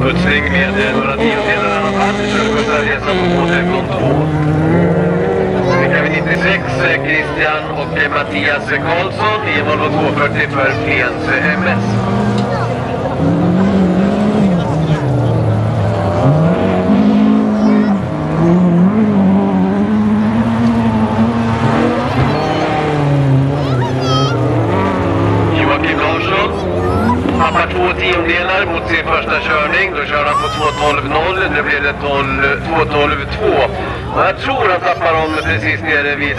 Uppputsning med några tiondelar av hand. Körkursa resa på återgång 2. Skickar vi 96 Christian och Mattias Karlsson i Volvo 240 för Flens MS. Tappar 2 tiondelar mot sin första körning. Då kör han på 2.12.0. Nu blir det 2.12.2. Och jag tror han tappar om precis nere vid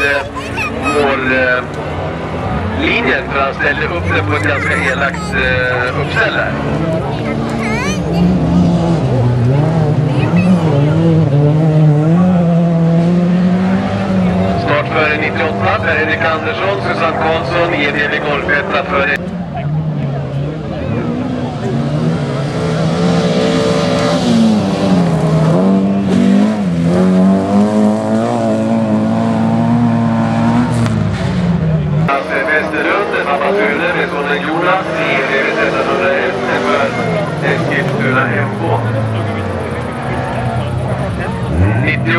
mållinjen. För han ställde upp det på ett ganska elakt uppställ här. Start före 98. Per-Erik Andersson, Susanne Karlsson, EDV Golfetta före. Jonas i EV1301 för Eskilstuna MK. 97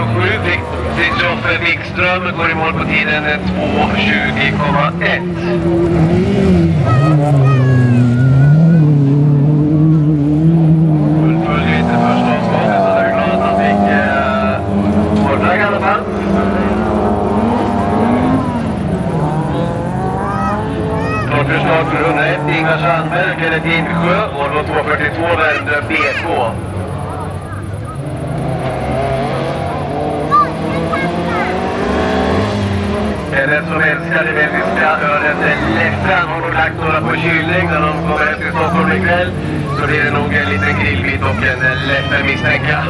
Kristoffer Wikström går i mål på tiden 2.20,1. Fullföljer inte första omgången, så är vi glada att han fick hårdlägg i alla fall. Förslag för 101, Ingvar Sandberg, Kenneth Insjö, Volvo 242, Värmdö BK. Kenneth som älskar det belgiska öret Leffen har nog lagt några på kylning när de kommer hem till Stockholm ikväll. Så blir det nog en liten grillbit och en Leffen misstänka.